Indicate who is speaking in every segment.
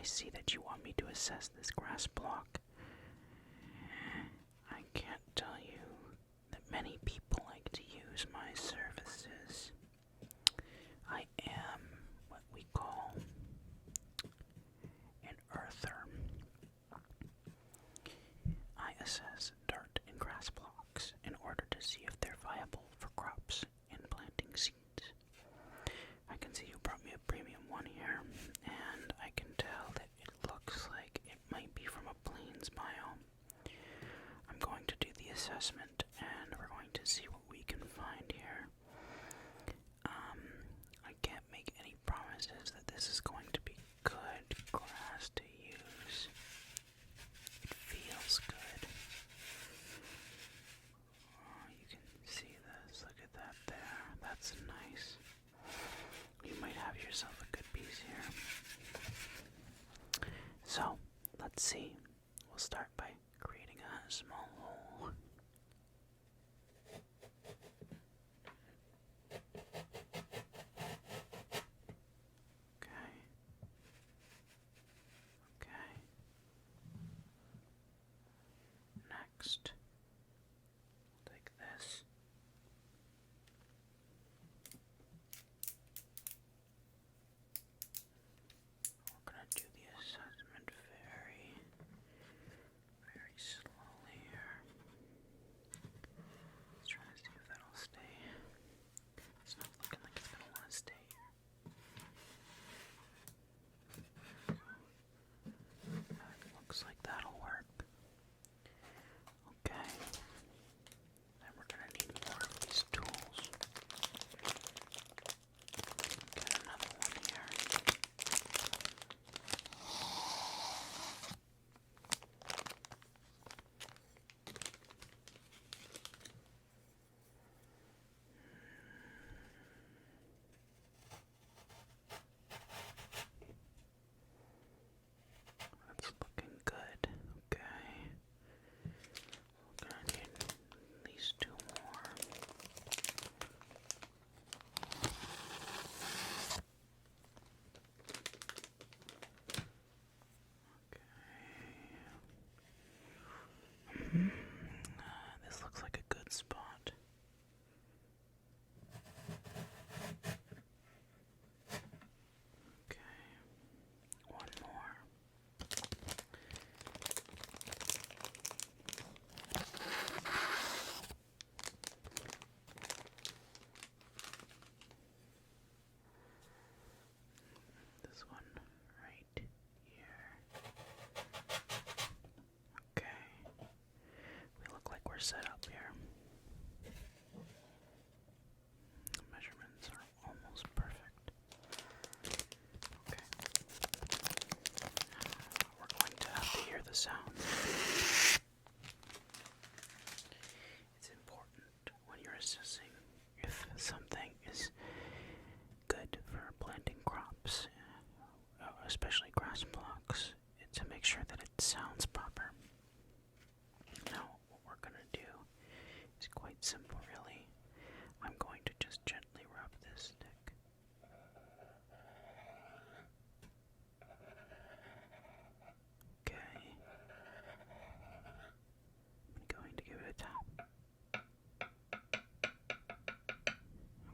Speaker 1: see that you want me to assess this grass block. I can't tell you that many people like to use my services. I am what we call an earther. I assess dirt and grass blocks in order to see if they're viable for crops and planting seeds. I can see you brought me a premium one here, and I can tell that it looks like it might be from a plains biome. I'm going to do the assessment, and we're going to see what we can find here. I can't make any promises that this is going to be good grass to use. It feels good. Oh, you can see this. Look at that there. That's nice. You might have yourself a good piece here. So, let's see. We'll start by creating a small hole. Okay. Next, we'll take this. We're going to do the assessment very slowly here. Let's try to see if that'll stay. It's not looking like it's going to want to stay here. That looks like that'll work. Okay. Then we're going to need more of these tools. Get another one here. That's looking good. Okay. We're gonna need at least two more. Okay. This looks like a good spot. Okay. One more. This one right here. Okay. We look like we're set up here. The measurements are almost perfect. Okay. We're going to have to hear the sound. It's important when you're assessing if something is good for planting crops, especially grass blocks, to make sure that it sounds proper. Now, what we're going to do is quite simple, really. I'm going to just gently rub this stick. Okay. I'm going to give it a tap.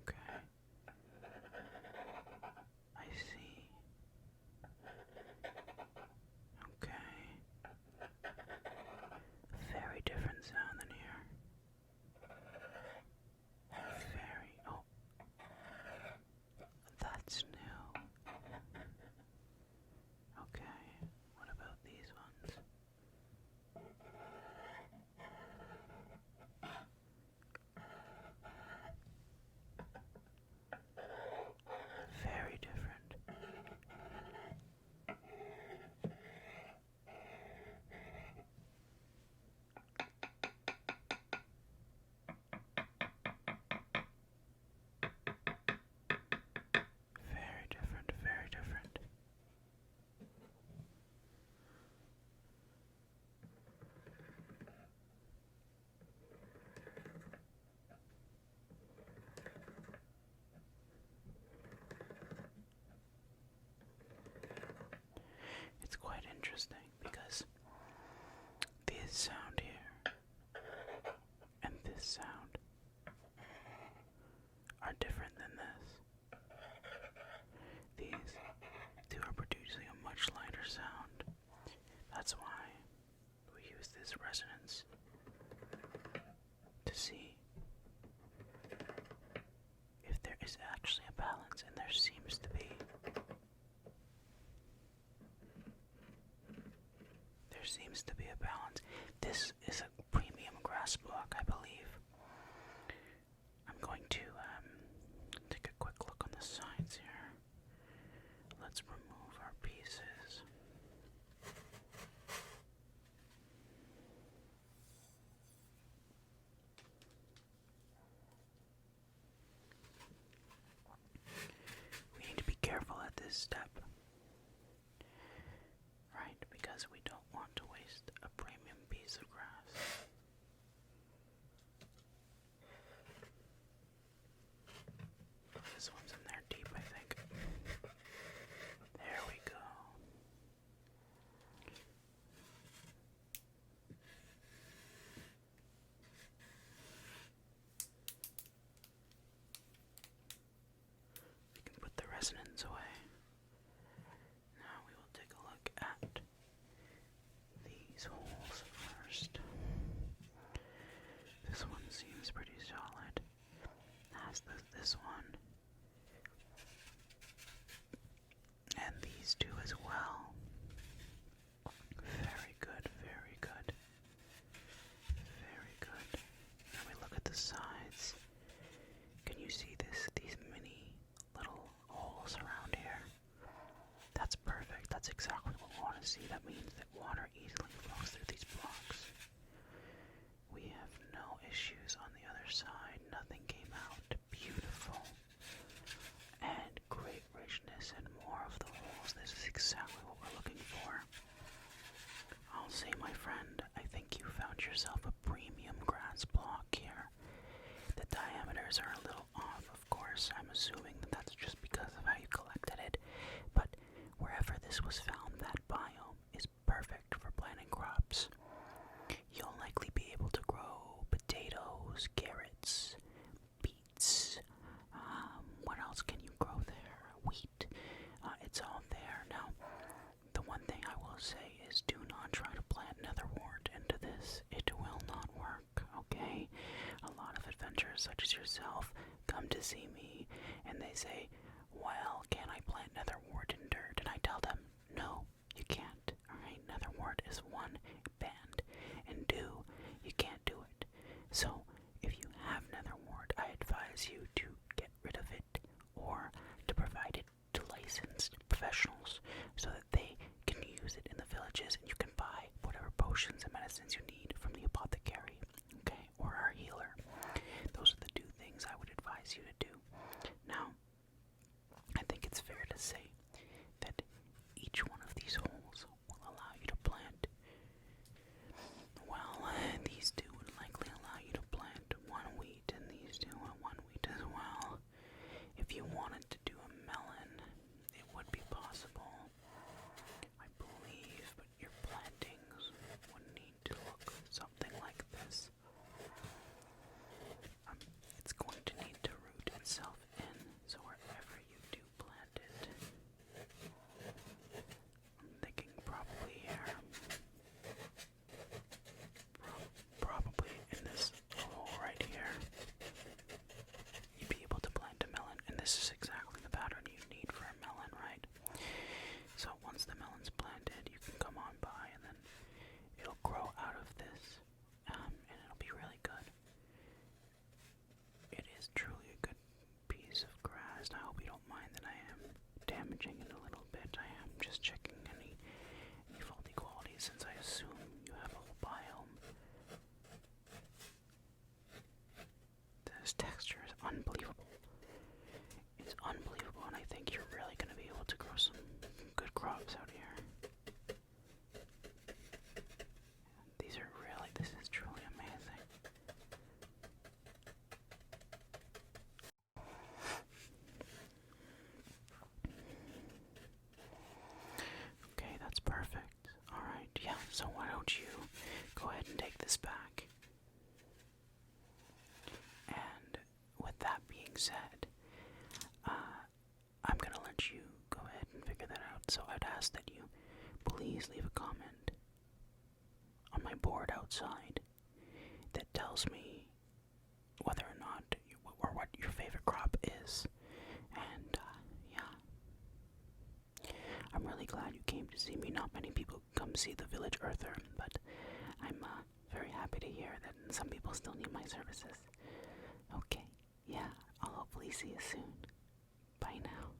Speaker 1: Okay. I see. Okay. Very different sound than here. Very, oh. quite interesting because this sound here and this sound are different than this. These two are producing a much lighter sound. That's why we use this resonance to see if there is actually a balance, and there seems to be. There seems to be a balance. This is a premium grass block, I believe. I'm going to take a quick look on the sides here. Let's remove our pieces. We need to be careful at this step, right? Because we don't want to waste a premium piece of grass. This one's in there deep, I think. There we go. We can put the resonance away. Now we will take a look at these holes first. This one seems pretty solid. As does this one. And these two as well. Very good, very good. Very good. Now we look at the sides. Can you see this? These mini little holes around here. That's perfect. That's exactly what we want to see. That means that water easily flows through these blocks. We have no issues on the other side. Nothing came out. Beautiful. And great richness and more of the holes. This is exactly what we're looking for. I'll say, my friend, I think you found yourself a premium grass block here. The diameters are a little off, of course. I'm assuming that that's just because of how you collected it. But wherever this was found, that biome is perfect for planting crops. You'll likely be able to grow potatoes, carrots, beets. What else can you grow there? Wheat. It's all there. Now, the one thing I will say is do not try to plant netherwort into this. It will not work, okay? A lot of adventurers such as yourself come to see me and they say, well, can I plant netherwort in dirt? And I tell them, no, you can't. Alright, netherwort is one, banned, and two, you can't do it. So, if you have netherwort, I advise you to get rid of it or to provide it to licensed professionals so that they can use it in the villages and you can buy whatever potions and medicines you need from the apothecary, okay, or our healer. Those are the two things I would advise you to do. Now, I think it's fair to say ask that you please leave a comment on my board outside that tells me whether or not or what your favorite crop is. And yeah, I'm really glad you came to see me. Not many people come see the village earther, but I'm very happy to hear that some people still need my services. Okay, yeah, I'll hopefully see you soon. Bye now.